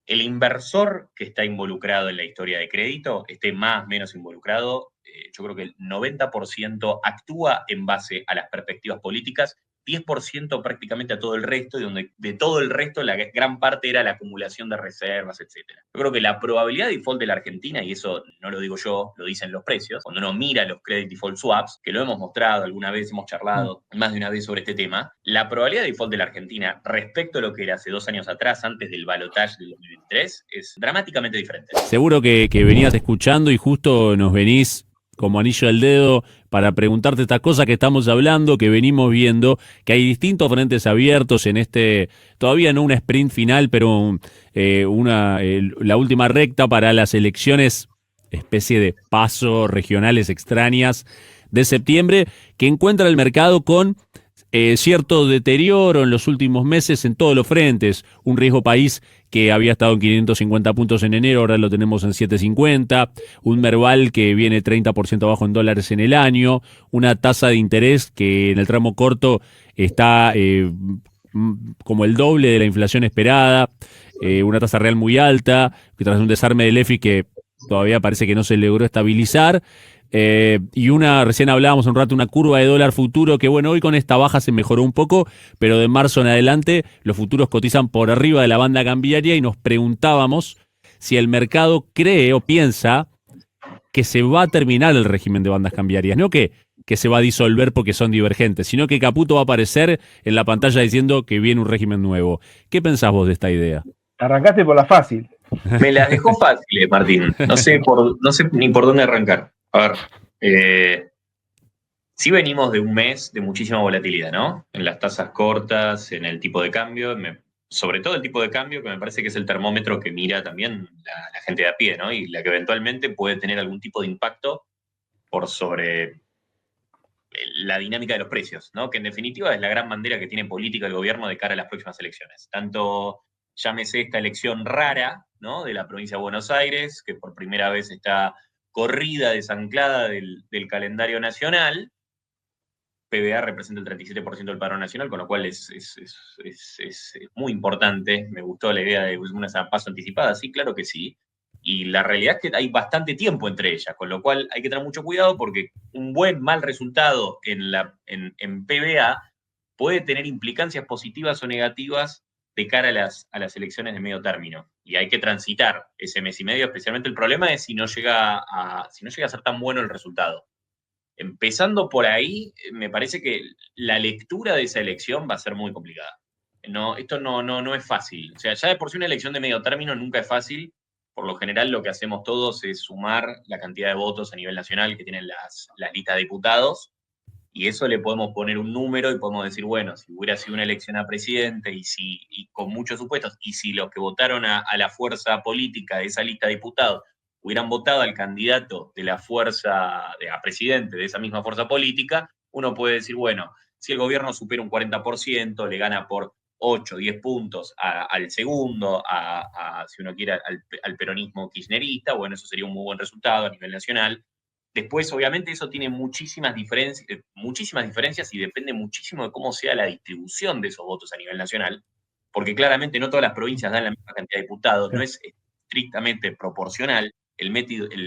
el inversor que está involucrado en la historia de crédito, esté más o menos involucrado, yo creo que el 90% actúa en base a las perspectivas políticas, 10% prácticamente a todo el resto, y donde de todo el resto la gran parte era la acumulación de reservas, etc. Yo creo que la probabilidad de default de la Argentina, y eso no lo digo yo, lo dicen los precios, cuando uno mira los credit default swaps, que lo hemos mostrado alguna vez, hemos charlado más de una vez sobre este tema, la probabilidad de default de la Argentina respecto a lo que era hace 2 años atrás, antes del balotaje del 2023, es dramáticamente diferente. Seguro que venías escuchando y justo nos venís como anillo al dedo para preguntarte estas cosas que estamos hablando, que venimos viendo, que hay distintos frentes abiertos en todavía no un sprint final, pero la última recta para las elecciones, especie de paso regionales extrañas de septiembre, que encuentra el mercado con cierto deterioro en los últimos meses en todos los frentes. Un riesgo país que había estado en 550 puntos en enero, ahora lo tenemos en 750. Un Merval que viene 30% abajo en dólares en el año. Una tasa de interés que en el tramo corto está como el doble de la inflación esperada. Una tasa real muy alta, que tras un desarme del EFI que todavía parece que no se logró estabilizar. Y recién hablábamos un rato, una curva de dólar futuro que bueno, hoy con esta baja se mejoró un poco, pero de marzo en adelante los futuros cotizan por arriba de la banda cambiaria y nos preguntábamos si el mercado cree o piensa que se va a terminar el régimen de bandas cambiarias, no que se va a disolver porque son divergentes, sino que Caputo va a aparecer en la pantalla diciendo que viene un régimen nuevo. ¿Qué pensás vos de esta idea? Arrancaste por la fácil. Me las dejó fáciles, Martín. No sé ni por dónde arrancar. A ver, sí venimos de un mes de muchísima volatilidad, ¿no? En las tasas cortas, en el tipo de cambio, sobre todo el tipo de cambio, que me parece que es el termómetro que mira también la gente de a pie, ¿no? Y la que eventualmente puede tener algún tipo de impacto por sobre la dinámica de los precios, ¿no? Que en definitiva es la gran bandera que tiene política el gobierno de cara a las próximas elecciones. Tanto llámese esta elección rara, ¿no? De la provincia de Buenos Aires, que por primera vez está corrida, desanclada del calendario nacional. PBA representa el 37% del padrón nacional, con lo cual es muy importante. Me gustó la idea de una paso anticipada, sí, claro que sí. Y la realidad es que hay bastante tiempo entre ellas, con lo cual hay que tener mucho cuidado porque un mal resultado en PBA puede tener implicancias positivas o negativas de cara a las elecciones de medio término. Y hay que transitar ese mes y medio, especialmente el problema es si no llega a ser tan bueno el resultado. Empezando por ahí, me parece que la lectura de esa elección va a ser muy complicada. Esto no es fácil. O sea, ya de por sí una elección de medio término nunca es fácil. Por lo general lo que hacemos todos es sumar la cantidad de votos a nivel nacional que tienen las listas de diputados, y eso le podemos poner un número y podemos decir, bueno, si hubiera sido una elección a presidente y con muchos supuestos, y si los que votaron a la fuerza política de esa lista de diputados hubieran votado al candidato de la fuerza, a presidente de esa misma fuerza política, uno puede decir, bueno, si el gobierno supera un 40%, le gana por 8, 10 puntos al segundo, si uno quiere, al peronismo kirchnerista, bueno, eso sería un muy buen resultado a nivel nacional. Después, obviamente, eso tiene muchísimas diferencias y depende muchísimo de cómo sea la distribución de esos votos a nivel nacional, porque claramente no todas las provincias dan la misma cantidad de diputados, no es estrictamente proporcional. El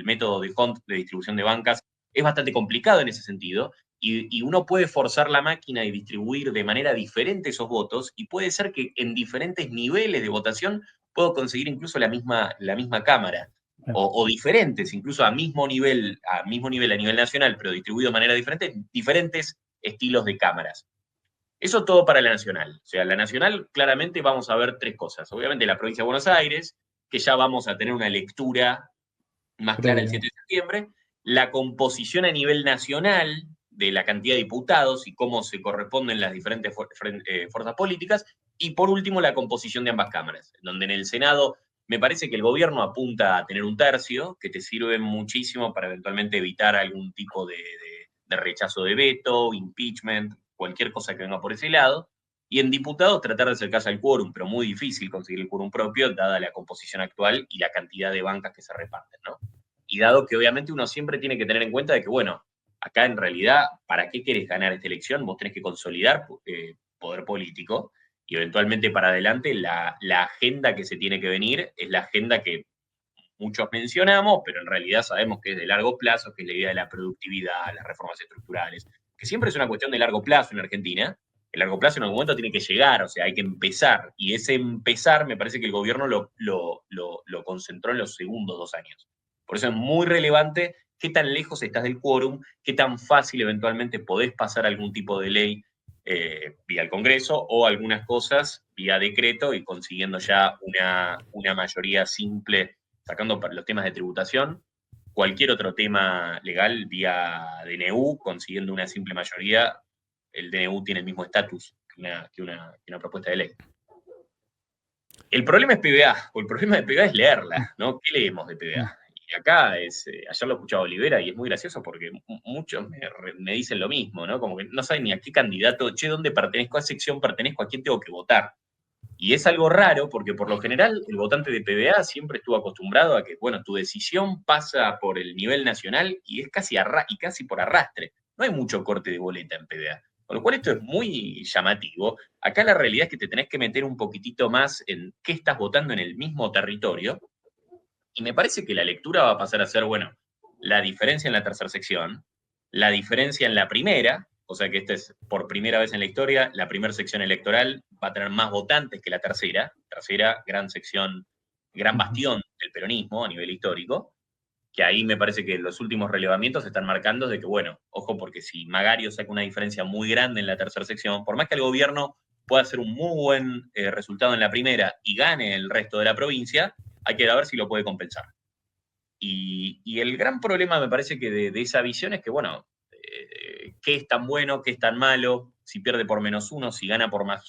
método de Hunt de distribución de bancas es bastante complicado en ese sentido, y uno puede forzar la máquina y distribuir de manera diferente esos votos, y puede ser que en diferentes niveles de votación puedo conseguir incluso la misma Cámara. O diferentes, incluso a mismo nivel a nivel nacional, pero distribuido de manera diferente, diferentes estilos de cámaras. Eso todo para la nacional. O sea, la nacional claramente vamos a ver 3 cosas. Obviamente la provincia de Buenos Aires, que ya vamos a tener una lectura más clara el 7 de septiembre. La composición a nivel nacional de la cantidad de diputados y cómo se corresponden las diferentes fuerzas políticas. Y por último, la composición de ambas cámaras, donde en el Senado me parece que el gobierno apunta a tener un tercio, que te sirve muchísimo para eventualmente evitar algún tipo de rechazo de veto, impeachment, cualquier cosa que venga por ese lado. Y en diputados tratar de acercarse al quórum, pero muy difícil conseguir el quórum propio, dada la composición actual y la cantidad de bancas que se reparten, ¿no? Y dado que obviamente uno siempre tiene que tener en cuenta de que, bueno, acá en realidad, ¿para qué querés ganar esta elección? Vos tenés que consolidar poder político, y eventualmente para adelante la agenda que se tiene que venir es la agenda que muchos mencionamos, pero en realidad sabemos que es de largo plazo, que es la idea de la productividad, las reformas estructurales, que siempre es una cuestión de largo plazo en Argentina. El largo plazo en algún momento tiene que llegar, o sea, hay que empezar. Y ese empezar me parece que el gobierno lo concentró en los segundos 2 años. Por eso es muy relevante qué tan lejos estás del quórum, qué tan fácil eventualmente podés pasar algún tipo de ley vía el Congreso o algunas cosas vía decreto y consiguiendo ya una mayoría simple, sacando los temas de tributación, cualquier otro tema legal vía DNU, consiguiendo una simple mayoría, el DNU tiene el mismo estatus que una propuesta de ley. El problema es PBA, o el problema de PBA es leerla, ¿no? ¿Qué leemos de PBA? Y acá ayer lo escuchaba Olivera y es muy gracioso porque muchos me dicen lo mismo, ¿no? Como que no saben ni a qué candidato, dónde pertenezco, a qué sección pertenezco, a quién tengo que votar. Y es algo raro porque por lo general el votante de PBA siempre estuvo acostumbrado a que, bueno, tu decisión pasa por el nivel nacional y es casi por arrastre. No hay mucho corte de boleta en PBA. Con lo cual esto es muy llamativo. Acá la realidad es que te tenés que meter un poquitito más en qué estás votando en el mismo territorio. Y me parece que la lectura va a pasar a ser, bueno, la diferencia en la tercera sección, la diferencia en la primera, o sea que esta es por primera vez en la historia, la primera sección electoral va a tener más votantes que la tercera, gran sección, gran bastión del peronismo a nivel histórico, que ahí me parece que los últimos relevamientos se están marcando de que, bueno, ojo, porque si Magario saca una diferencia muy grande en la tercera sección, por más que el gobierno pueda hacer un muy buen resultado en la primera y gane el resto de la provincia, hay que ver si lo puede compensar. Y el gran problema me parece que de esa visión es que, bueno, qué es tan bueno, qué es tan malo, si pierde por -1, si gana por más,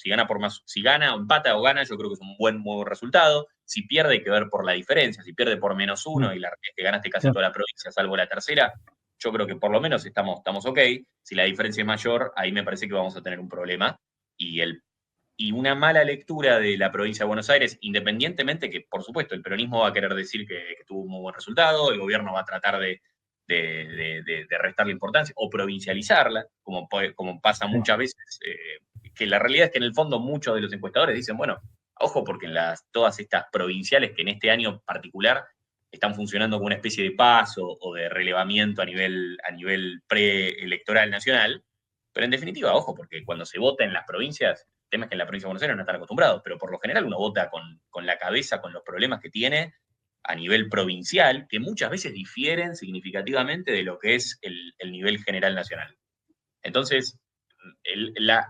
si gana, empata o gana, yo creo que es un muy buen resultado. Si pierde, hay que ver por la diferencia. Si pierde por -1 y la realidad es que ganaste casi toda la provincia, salvo la tercera, yo creo que por lo menos estamos ok. Si la diferencia es mayor, ahí me parece que vamos a tener un problema. Y una mala lectura de la provincia de Buenos Aires, independientemente que, por supuesto, el peronismo va a querer decir que tuvo un muy buen resultado, el gobierno va a tratar de restarle importancia o provincializarla, como pasa muchas veces, que la realidad es que en el fondo muchos de los encuestadores dicen, bueno, ojo, porque en todas estas provinciales que en este año particular están funcionando como una especie de paso o de relevamiento a nivel preelectoral nacional, pero en definitiva, ojo, porque cuando se vota en las provincias, el tema es que en la provincia de Buenos Aires no están acostumbrados, pero por lo general uno vota con la cabeza, con los problemas que tiene a nivel provincial, que muchas veces difieren significativamente de lo que es el nivel general nacional. Entonces,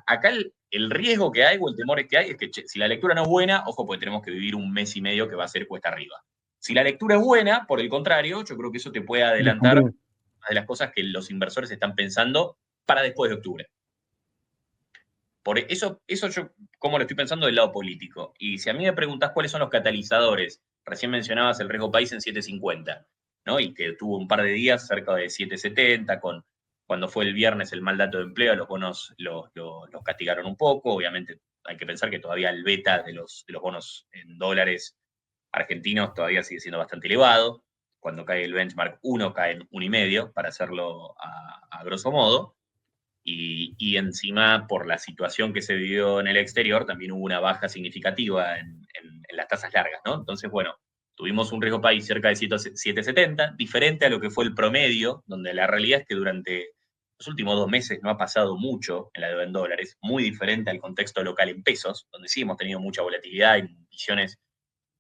acá el riesgo que hay o el temor que hay es que si la lectura no es buena, ojo, pues tenemos que vivir un mes y medio que va a ser cuesta arriba. Si la lectura es buena, por el contrario, yo creo que eso te puede adelantar una de las cosas que los inversores están pensando para después de octubre. Por eso yo, ¿cómo lo estoy pensando del lado político? Y si a mí me preguntás cuáles son los catalizadores, recién mencionabas el riesgo país en 7.50, ¿no? Y que tuvo un par de días cerca de 7.70, cuando fue el viernes el mal dato de empleo, los bonos los castigaron un poco. Obviamente hay que pensar que todavía el beta de los bonos en dólares argentinos todavía sigue siendo bastante elevado. Cuando cae el benchmark 1, cae en 1,5, para hacerlo a grosso modo. Y encima, por la situación que se vivió en el exterior, también hubo una baja significativa en las tasas largas, ¿no? Entonces, bueno, tuvimos un riesgo país cerca de 7,70, diferente a lo que fue el promedio, donde la realidad es que durante los últimos 2 meses no ha pasado mucho en la deuda en dólares, muy diferente al contexto local en pesos, donde sí hemos tenido mucha volatilidad y visiones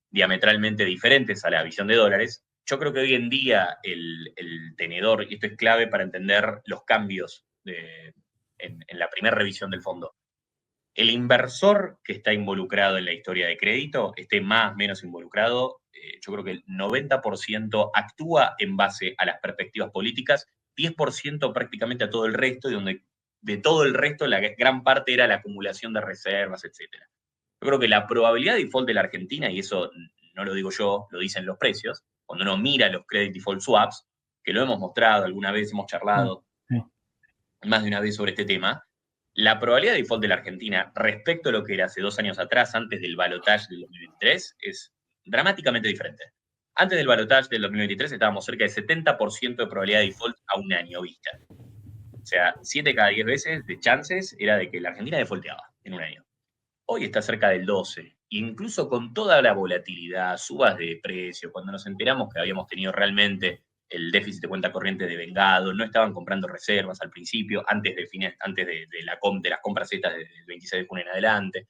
diametralmente diferentes a la visión de dólares. Yo creo que hoy en día el tenedor, y esto es clave para entender los cambios en la primera revisión del fondo, el inversor que está involucrado en la historia de crédito, esté más o menos involucrado, yo creo que el 90% actúa en base a las perspectivas políticas, 10% prácticamente a todo el resto, y donde de todo el resto la gran parte era la acumulación de reservas, etc. Yo creo que la probabilidad de default de la Argentina, y eso no lo digo yo, lo dicen los precios, cuando uno mira los credit default swaps, que lo hemos mostrado alguna vez, hemos charlado más de una vez sobre este tema, la probabilidad de default de la Argentina respecto a lo que era hace 2 años atrás, antes del balotaje del 2023, es dramáticamente diferente. Antes del balotaje del 2023 estábamos cerca de 70% de probabilidad de default a un año vista. O sea, 7 cada 10 veces de chances era de que la Argentina defaulteaba en un año. hoy está cerca del 12%. Incluso con toda la volatilidad, subas de precios, cuando nos enteramos que habíamos tenido realmente el déficit de cuenta corriente devengado, no estaban comprando reservas al principio, antes de las compras estas del 26 de junio en adelante,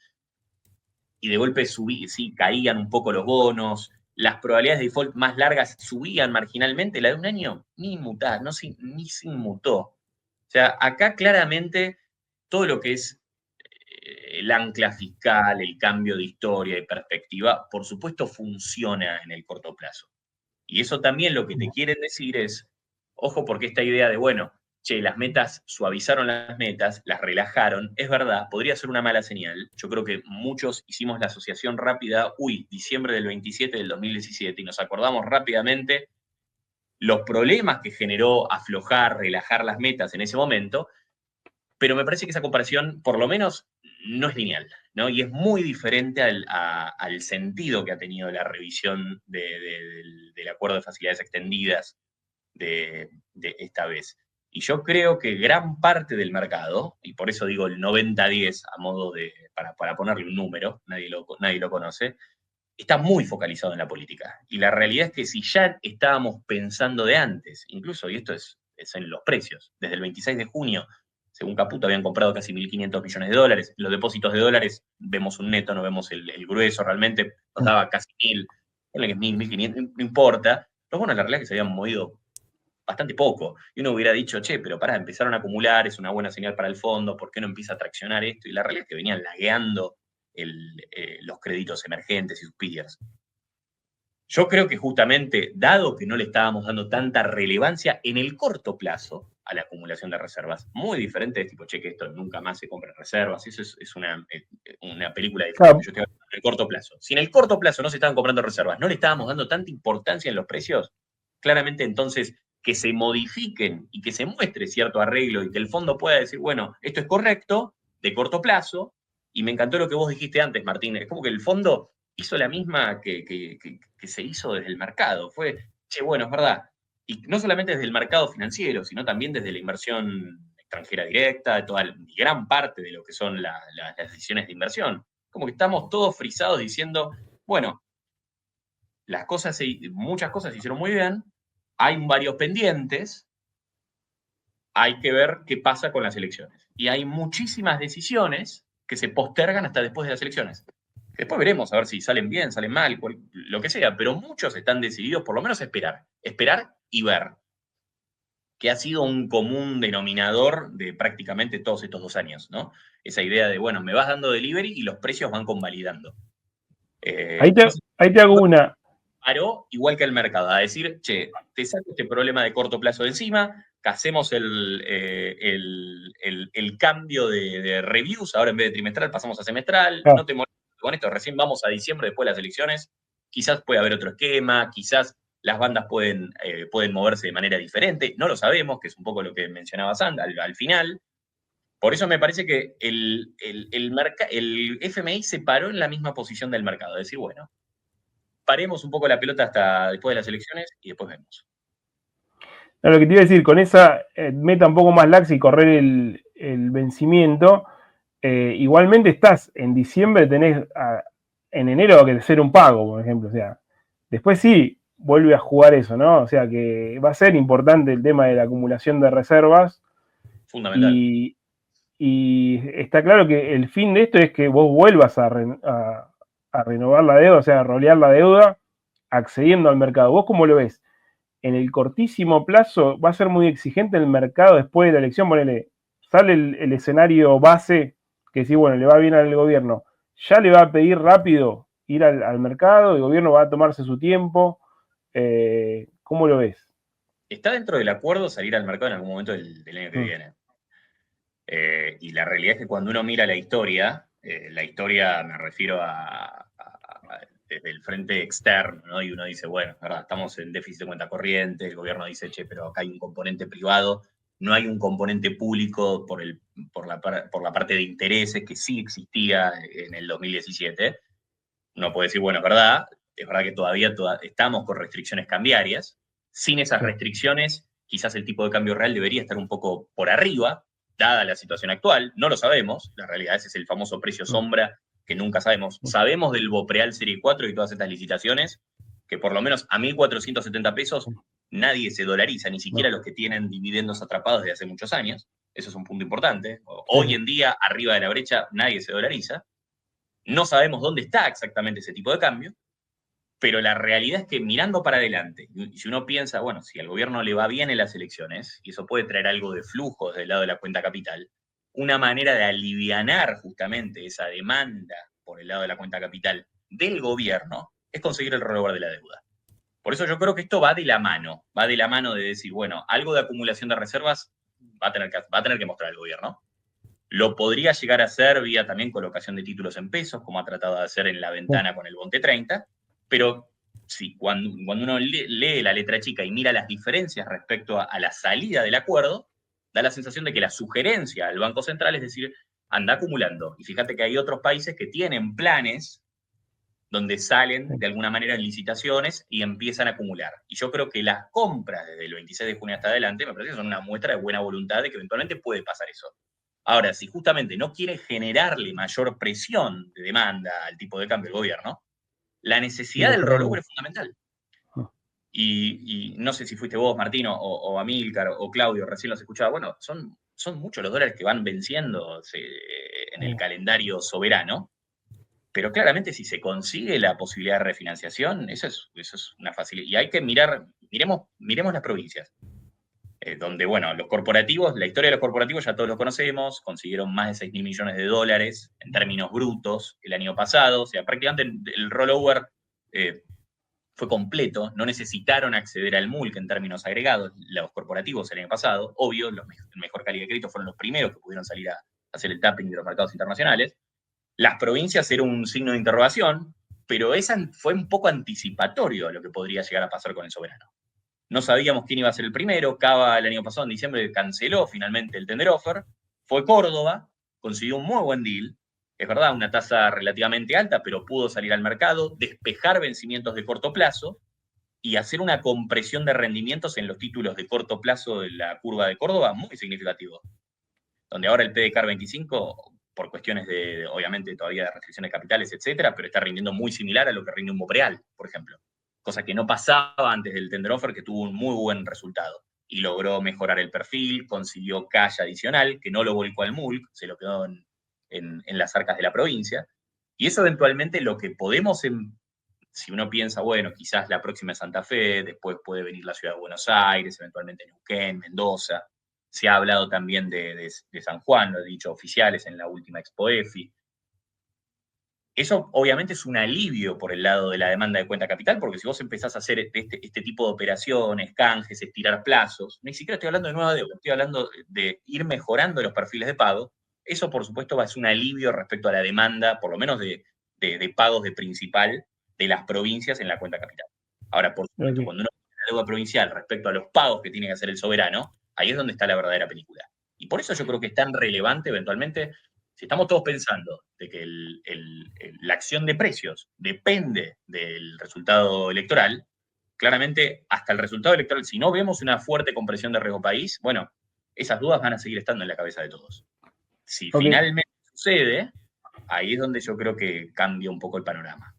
y de golpe sí, caían un poco los bonos, las probabilidades de default más largas subían marginalmente, la de un año ni inmutada, ni se inmutó. O sea, acá claramente todo lo que es el ancla fiscal, el cambio de historia y perspectiva, por supuesto funciona en el corto plazo. Y eso también lo que te quieren decir es, ojo, porque esta idea de, bueno, che, las metas, suavizaron las metas, las relajaron, es verdad, podría ser una mala señal. Yo creo que muchos hicimos la asociación rápida, diciembre del 27 del 2017, y nos acordamos rápidamente los problemas que generó aflojar, relajar las metas en ese momento, pero me parece que esa comparación, por lo menos, no es lineal, ¿no? Y es muy diferente al sentido que ha tenido la revisión del acuerdo de facilidades extendidas de esta vez. Y yo creo que gran parte del mercado, y por eso digo el 90-10 a modo para ponerle un número, nadie lo conoce, está muy focalizado en la política. Y la realidad es que si ya estábamos pensando de antes, incluso, y esto es en los precios, desde el 26 de junio, según Caputo, habían comprado casi 1.500 millones de dólares. Los depósitos de dólares, vemos un neto, no vemos el grueso, realmente nos daba casi 1.000, ponle que es 1.000, 1.500, no importa. Pero bueno, la realidad es que se habían movido bastante poco. Y uno hubiera dicho, che, pero empezaron a acumular, es una buena señal para el fondo, ¿por qué no empieza a traccionar esto? Y la realidad es que venían lagueando los créditos emergentes y sus peers. Yo creo que justamente, dado que no le estábamos dando tanta relevancia en el corto plazo a la acumulación de reservas, muy diferente de tipo, che, que esto nunca más se compra en reservas, eso es una película diferente. Claro. Yo estoy hablando en el corto plazo. Si en el corto plazo no se estaban comprando reservas, no le estábamos dando tanta importancia en los precios, claramente entonces que se modifiquen y que se muestre cierto arreglo y que el fondo pueda decir, bueno, esto es correcto, de corto plazo, y me encantó lo que vos dijiste antes, Martín, es como que el fondo hizo la misma que se hizo desde el mercado. Fue, che, bueno, es verdad. Y no solamente desde el mercado financiero, sino también desde la inversión extranjera directa, de gran parte de lo que son las decisiones de inversión. Como que estamos todos frisados diciendo, bueno, muchas cosas se hicieron muy bien, hay varios pendientes, hay que ver qué pasa con las elecciones. Y hay muchísimas decisiones que se postergan hasta después de las elecciones. Después veremos a ver si salen bien, salen mal, lo que sea, pero muchos están decididos por lo menos a esperar y ver, que ha sido un común denominador de prácticamente todos estos 2 años, ¿no? Esa idea de, bueno, me vas dando delivery y los precios van convalidando. Ahí te hago una. Paró igual que el mercado, a decir, che, te saco este problema de corto plazo de encima, que hacemos el cambio de reviews, ahora en vez de trimestral pasamos a semestral, no te molestes con esto, recién vamos a diciembre después de las elecciones, quizás puede haber otro esquema, quizás las bandas pueden moverse de manera diferente, no lo sabemos, que es un poco lo que mencionaba Sandra al final. Por eso me parece que el FMI se paró en la misma posición del mercado, decir, bueno, paremos un poco la pelota hasta después de las elecciones y después vemos. No, lo que te iba a decir, con esa meta un poco más laxa y correr el vencimiento, igualmente estás en diciembre, en enero va a ser un pago, por ejemplo. O sea, después sí vuelve a jugar eso, ¿no? O sea que va a ser importante el tema de la acumulación de reservas. Fundamental. Y está claro que el fin de esto es que vos vuelvas a renovar la deuda, o sea, a rolear la deuda, accediendo al mercado. ¿Vos cómo lo ves? En el cortísimo plazo va a ser muy exigente el mercado después de la elección. Ponele, sale el escenario base, que sí, bueno, le va bien al gobierno. Ya le va a pedir rápido ir al mercado, el gobierno va a tomarse su tiempo. ¿Cómo lo ves? Está dentro del acuerdo salir al mercado en algún momento del año que viene. Y la realidad es que cuando uno mira la historia me refiero desde el frente externo, ¿no? Y uno dice, bueno, es verdad, estamos en déficit de cuenta corriente, el gobierno dice, che, pero acá hay un componente privado, no hay un componente público por la parte de intereses que sí existía en el 2017. Uno puede decir, bueno, es verdad que todavía estamos con restricciones cambiarias. Sin esas restricciones, quizás el tipo de cambio real debería estar un poco por arriba, dada la situación actual, no lo sabemos, la realidad es el famoso precio sombra que nunca sabemos. Sabemos del Bopreal Serie 4 y todas estas licitaciones, que por lo menos a 1.470 pesos nadie se dolariza, ni siquiera los que tienen dividendos atrapados desde hace muchos años. Eso es un punto importante. Hoy en día, arriba de la brecha, nadie se dolariza. No sabemos dónde está exactamente ese tipo de cambio, pero la realidad es que mirando para adelante, y si uno piensa, bueno, si al gobierno le va bien en las elecciones, y eso puede traer algo de flujos del lado de la cuenta capital, una manera de alivianar justamente esa demanda por el lado de la cuenta capital del gobierno es conseguir el rollover de la deuda. Por eso yo creo que esto va de la mano de decir, bueno, algo de acumulación de reservas va a tener que mostrar el gobierno. Lo podría llegar a hacer vía también colocación de títulos en pesos, como ha tratado de hacer en la ventana con el Bonte 30, pero sí, cuando uno lee la letra chica y mira las diferencias respecto a la salida del acuerdo, da la sensación de que la sugerencia al Banco Central es decir, anda acumulando. Y fíjate que hay otros países que tienen planes donde salen de alguna manera en licitaciones y empiezan a acumular. Y yo creo que las compras desde el 26 de junio hasta adelante me parece que son una muestra de buena voluntad de que eventualmente puede pasar eso. Ahora, si justamente no quiere generarle mayor presión de demanda al tipo de cambio del gobierno, la necesidad del rollover es fundamental. Y no sé si fuiste vos, Martino, o Amílcar, o Claudio, recién los escuchaba. Bueno, son muchos los dólares que van venciendo en el calendario soberano, pero claramente si se consigue la posibilidad de refinanciación, eso es una facilidad. Y hay que miremos las provincias, donde, bueno, los corporativos, la historia de los corporativos ya todos lo conocemos, consiguieron más de 6.000 millones de dólares en términos brutos el año pasado, o sea, prácticamente el rollover fue completo, no necesitaron acceder al MULC en términos agregados, los corporativos el año pasado, obvio, los mejor calidad de crédito fueron los primeros que pudieron salir a hacer el tapping de los mercados internacionales. Las provincias era un signo de interrogación, pero esa fue un poco anticipatorio a lo que podría llegar a pasar con el soberano. No sabíamos quién iba a ser el primero, Cava el año pasado, en diciembre, canceló finalmente el tender offer, fue Córdoba, consiguió un muy buen deal, es verdad, una tasa relativamente alta, pero pudo salir al mercado, despejar vencimientos de corto plazo y hacer una compresión de rendimientos en los títulos de corto plazo de la curva de Córdoba muy significativo. Donde ahora el PDCAR 25, por cuestiones de, obviamente, todavía de restricciones de capitales, etcétera, pero está rindiendo muy similar a lo que rinde un Bopreal, por ejemplo. Cosa que no pasaba antes del tender offer, que tuvo un muy buen resultado. Y logró mejorar el perfil, consiguió cash adicional, que no lo volcó al MULC, se lo quedó en las arcas de la provincia. Y eso eventualmente lo que podemos, si uno piensa, bueno, quizás la próxima es Santa Fe, después puede venir la ciudad de Buenos Aires, eventualmente Neuquén, Mendoza. Se ha hablado también de San Juan, lo he dicho oficiales en la última Expo EFI. Eso obviamente es un alivio por el lado de la demanda de cuenta capital, porque si vos empezás a hacer este tipo de operaciones, canjes, estirar plazos, ni siquiera estoy hablando de nueva deuda, estoy hablando de ir mejorando los perfiles de pago. Eso, por supuesto, va a ser un alivio respecto a la demanda, por lo menos de pagos de principal de las provincias en la cuenta capital. Ahora, por supuesto, cuando uno tiene la deuda provincial respecto a los pagos que tiene que hacer el soberano, ahí es donde está la verdadera película. Y por eso yo creo que es tan relevante eventualmente, si estamos todos pensando de que la acción de precios depende del resultado electoral, claramente hasta el resultado electoral, si no vemos una fuerte compresión de riesgo país, bueno, esas dudas van a seguir estando en la cabeza de todos. Si finalmente sucede, ahí es donde yo creo que cambia un poco el panorama.